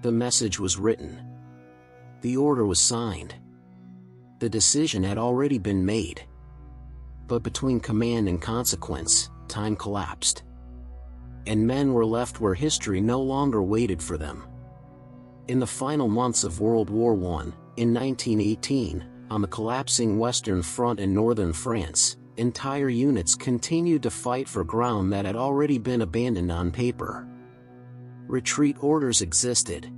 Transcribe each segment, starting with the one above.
The message was written. The order was signed. The decision had already been made. But between command and consequence, time collapsed. And men were left where history no longer waited for them. In the final months of World War I, in 1918, on the collapsing Western Front in northern France, entire units continued to fight for ground that had already been abandoned on paper. Retreat orders existed,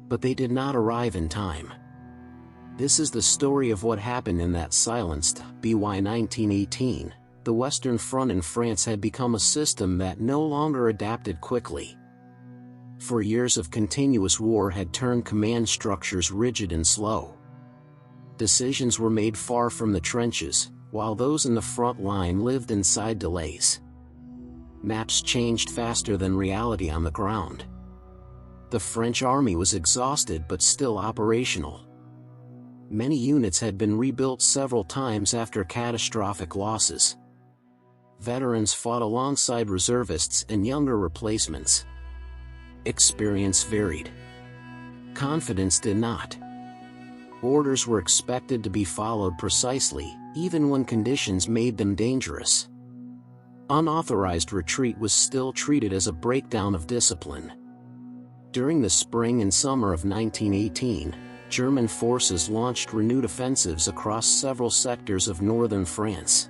but they did not arrive in time. This is the story of what happened in that silenced BY 1918. The Western Front in France had become a system that no longer adapted quickly. For years of continuous war had turned command structures rigid and slow. Decisions were made far from the trenches, while those in the front line lived inside delays. Maps changed faster than reality on the ground. The French army was exhausted but still operational. Many units had been rebuilt several times after catastrophic losses. Veterans fought alongside reservists and younger replacements. Experience varied. Confidence did not. Orders were expected to be followed precisely, even when conditions made them dangerous. Unauthorized retreat was still treated as a breakdown of discipline. During the spring and summer of 1918, German forces launched renewed offensives across several sectors of northern France.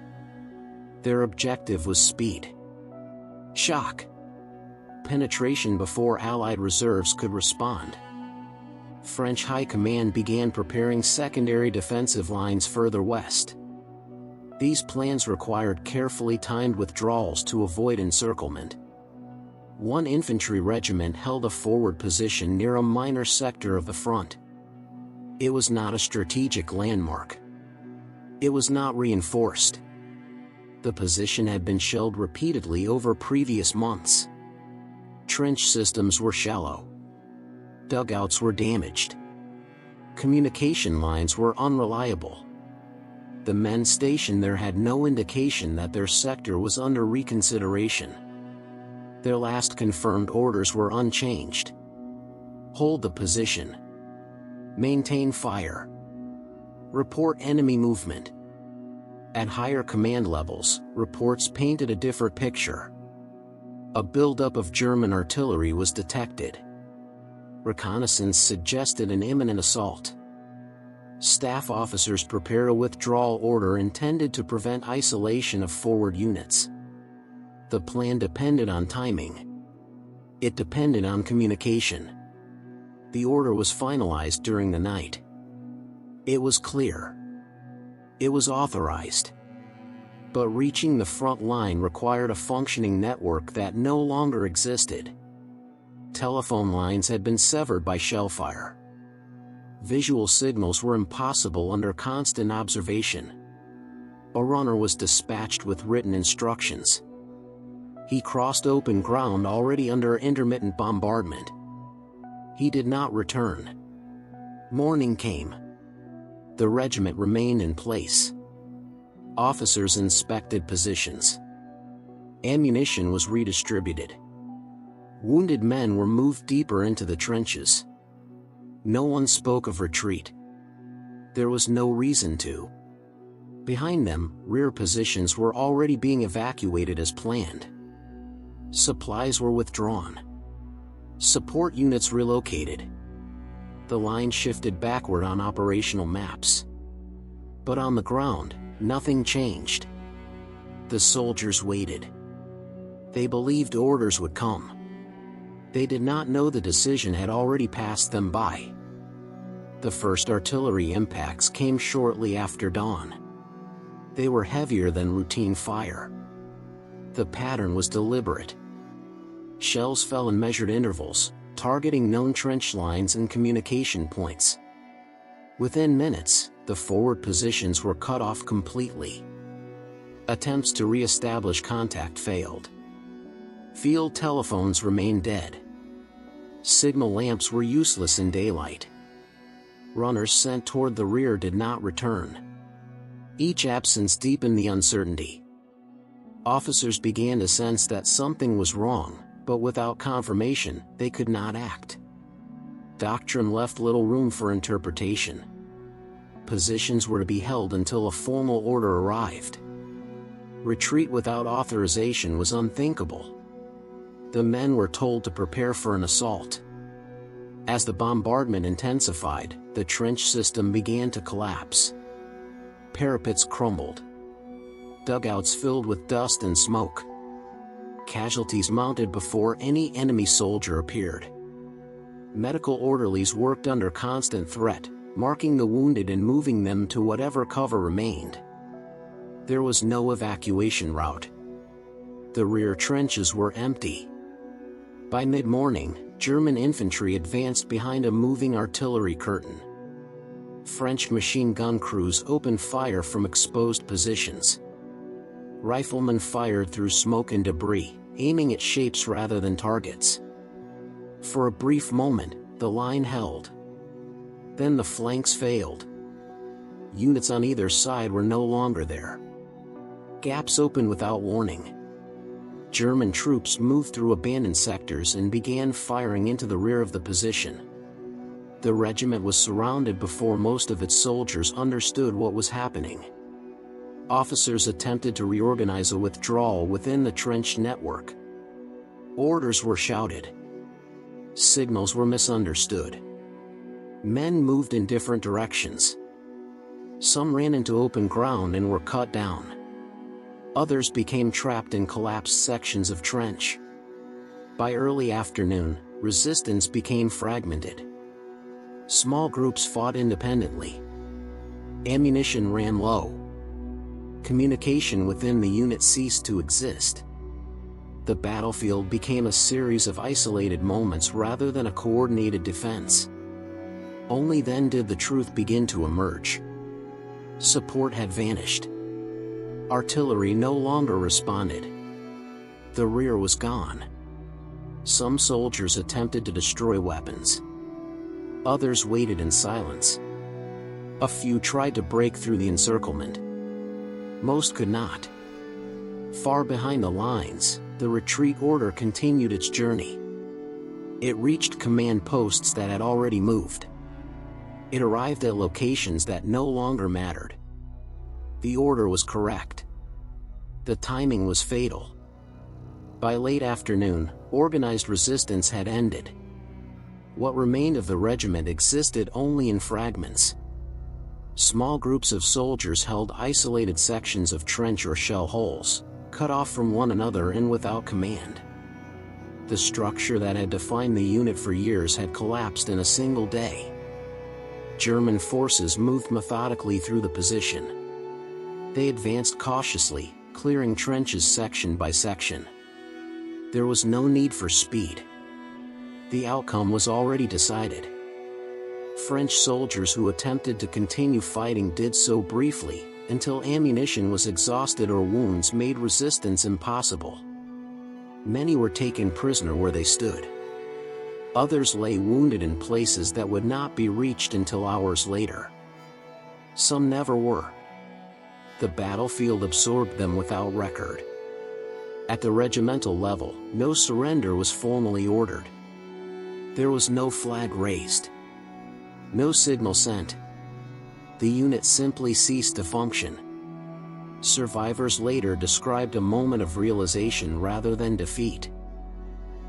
Their objective was speed. Shock. Penetration before Allied reserves could respond. French High Command began preparing secondary defensive lines further west. These plans required carefully timed withdrawals to avoid encirclement. One infantry regiment held a forward position near a minor sector of the front. It was not a strategic landmark. It was not reinforced. The position had been shelled repeatedly over previous months. Trench systems were shallow. Dugouts were damaged. Communication lines were unreliable. The men stationed there had no indication that their sector was under reconsideration. Their last confirmed orders were unchanged. Hold the position. Maintain fire. Report enemy movement. At higher command levels, reports painted a different picture. A buildup of German artillery was detected. Reconnaissance suggested an imminent assault. Staff officers prepared a withdrawal order intended to prevent isolation of forward units. The plan depended on timing. It depended on communication. The order was finalized during the night. It was clear. It was authorized. But reaching the front line required a functioning network that no longer existed. Telephone lines had been severed by shellfire. Visual signals were impossible under constant observation. A runner was dispatched with written instructions. He crossed open ground already under intermittent bombardment. He did not return. Morning came. The regiment remained in place. Officers inspected positions. Ammunition was redistributed. Wounded men were moved deeper into the trenches. No one spoke of retreat. There was no reason to. Behind them, rear positions were already being evacuated as planned. Supplies were withdrawn. Support units relocated. The line shifted backward on operational maps. But on the ground, nothing changed. The soldiers waited. They believed orders would come. They did not know the decision had already passed them by. The first artillery impacts came shortly after dawn. They were heavier than routine fire. The pattern was deliberate. Shells fell in measured intervals, targeting known trench lines and communication points. Within minutes, the forward positions were cut off completely. Attempts to re-establish contact failed. Field telephones remained dead. Signal lamps were useless in daylight. Runners sent toward the rear did not return. Each absence deepened the uncertainty. Officers began to sense that something was wrong, but without confirmation, they could not act. Doctrine left little room for interpretation. Positions were to be held until a formal order arrived. Retreat without authorization was unthinkable. The men were told to prepare for an assault. As the bombardment intensified, the trench system began to collapse. Parapets crumbled. Dugouts filled with dust and smoke. Casualties mounted before any enemy soldier appeared. Medical orderlies worked under constant threat, marking the wounded and moving them to whatever cover remained. There was no evacuation route. The rear trenches were empty. By mid-morning, German infantry advanced behind a moving artillery curtain. French machine gun crews opened fire from exposed positions. Riflemen fired through smoke and debris, aiming at shapes rather than targets. For a brief moment, the line held. Then the flanks failed. Units on either side were no longer there. Gaps opened without warning. German troops moved through abandoned sectors and began firing into the rear of the position. The regiment was surrounded before most of its soldiers understood what was happening. Officers attempted to reorganize a withdrawal within the trench network. Orders were shouted. Signals were misunderstood. Men moved in different directions. Some ran into open ground and were cut down. Others became trapped in collapsed sections of trench. By early afternoon, resistance became fragmented. Small groups fought independently. Ammunition ran low. Communication within the unit ceased to exist. The battlefield became a series of isolated moments rather than a coordinated defense. Only then did the truth begin to emerge. Support had vanished. Artillery no longer responded. The rear was gone. Some soldiers attempted to destroy weapons. Others waited in silence. A few tried to break through the encirclement. Most could not. Far behind the lines, the retreat order continued its journey. It reached command posts that had already moved. It arrived at locations that no longer mattered. The order was correct. The timing was fatal. By late afternoon, organized resistance had ended. What remained of the regiment existed only in fragments. Small groups of soldiers held isolated sections of trench or shell holes, cut off from one another and without command. The structure that had defined the unit for years had collapsed in a single day. German forces moved methodically through the position. They advanced cautiously, clearing trenches section by section. There was no need for speed. The outcome was already decided. French soldiers who attempted to continue fighting did so briefly, until ammunition was exhausted or wounds made resistance impossible. Many were taken prisoner where they stood. Others lay wounded in places that would not be reached until hours later. Some never were. The battlefield absorbed them without record. At the regimental level, no surrender was formally ordered. There was no flag raised. No signal sent. The unit simply ceased to function. Survivors later described a moment of realization rather than defeat.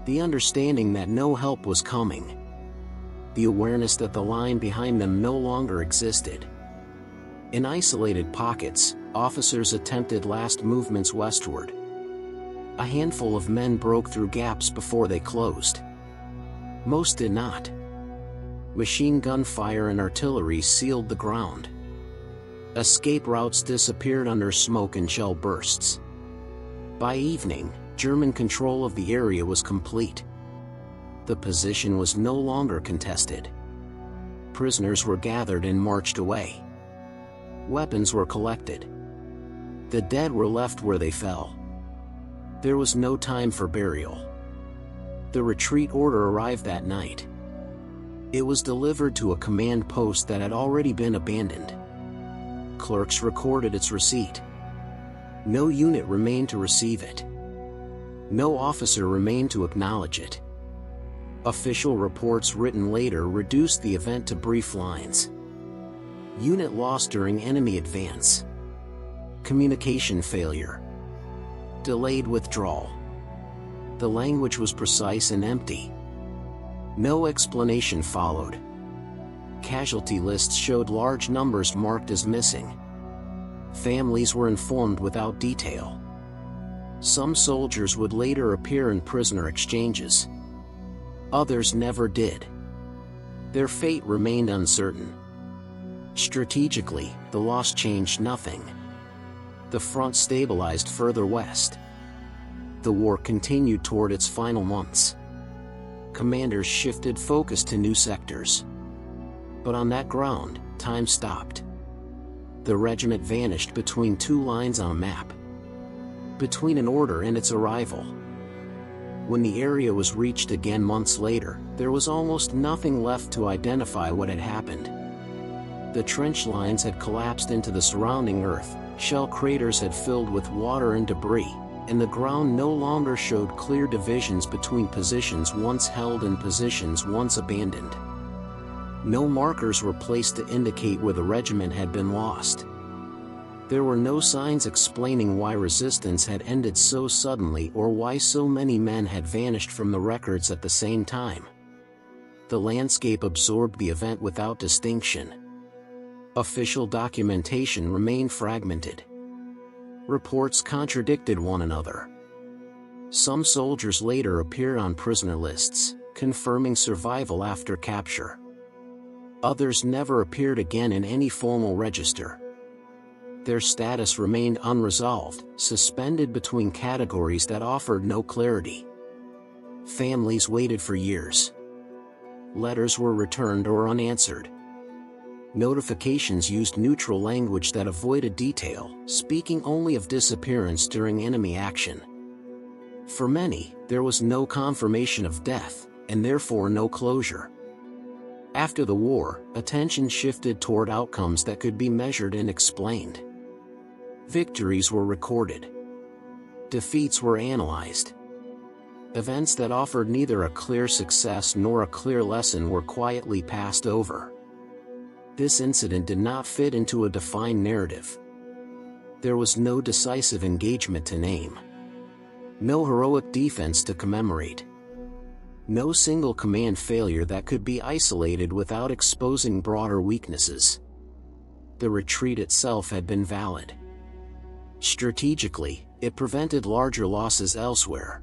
The understanding that no help was coming. The awareness that the line behind them no longer existed. In isolated pockets, officers attempted last movements westward. A handful of men broke through gaps before they closed. Most did not. Machine gun fire and artillery sealed the ground. Escape routes disappeared under smoke and shell bursts. By evening, German control of the area was complete. The position was no longer contested. Prisoners were gathered and marched away. Weapons were collected. The dead were left where they fell. There was no time for burial. The retreat order arrived that night. It was delivered to a command post that had already been abandoned. Clerks recorded its receipt. No unit remained to receive it. No officer remained to acknowledge it. Official reports written later reduced the event to brief lines. Unit lost during enemy advance. Communication failure. Delayed withdrawal. The language was precise and empty. No explanation followed. Casualty lists showed large numbers marked as missing. Families were informed without detail. Some soldiers would later appear in prisoner exchanges. Others never did. Their fate remained uncertain. Strategically, the loss changed nothing. The front stabilized further west. The war continued toward its final months. Commanders shifted focus to new sectors. But on that ground, time stopped. The regiment vanished between two lines on a map. Between an order and its arrival. When the area was reached again months later, there was almost nothing left to identify what had happened. The trench lines had collapsed into the surrounding earth, shell craters had filled with water and debris, and the ground no longer showed clear divisions between positions once held and positions once abandoned. No markers were placed to indicate where the regiment had been lost. There were no signs explaining why resistance had ended so suddenly or why so many men had vanished from the records at the same time. The landscape absorbed the event without distinction. Official documentation remained fragmented. Reports contradicted one another. Some soldiers later appeared on prisoner lists, confirming survival after capture. Others never appeared again in any formal register. Their status remained unresolved, suspended between categories that offered no clarity. Families waited for years. Letters were returned or unanswered. Notifications used neutral language that avoided detail, speaking only of disappearance during enemy action. For many, there was no confirmation of death, and therefore no closure. After the war, attention shifted toward outcomes that could be measured and explained. Victories were recorded. Defeats were analyzed. Events that offered neither a clear success nor a clear lesson were quietly passed over. This incident did not fit into a defined narrative. There was no decisive engagement to name. No heroic defense to commemorate. No single command failure that could be isolated without exposing broader weaknesses. The retreat itself had been valid. Strategically, it prevented larger losses elsewhere.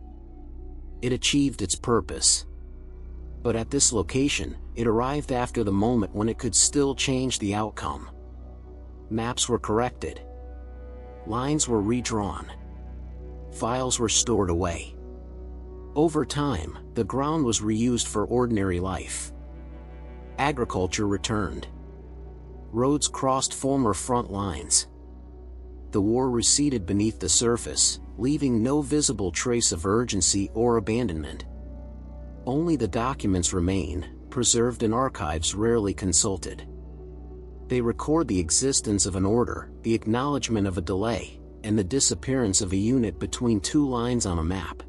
It achieved its purpose. But at this location, it arrived after the moment when it could still change the outcome. Maps were corrected. Lines were redrawn. Files were stored away. Over time, the ground was reused for ordinary life. Agriculture returned. Roads crossed former front lines. The war receded beneath the surface, leaving no visible trace of urgency or abandonment. Only the documents remain, preserved in archives rarely consulted. They record the existence of an order, the acknowledgement of a delay, and the disappearance of a unit between two lines on a map.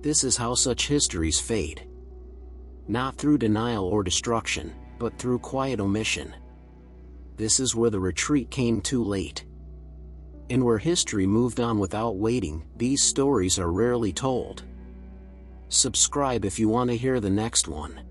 This is how such histories fade. Not through denial or destruction, but through quiet omission. This is where the retreat came too late. And where history moved on without waiting, these stories are rarely told. Subscribe if you want to hear the next one.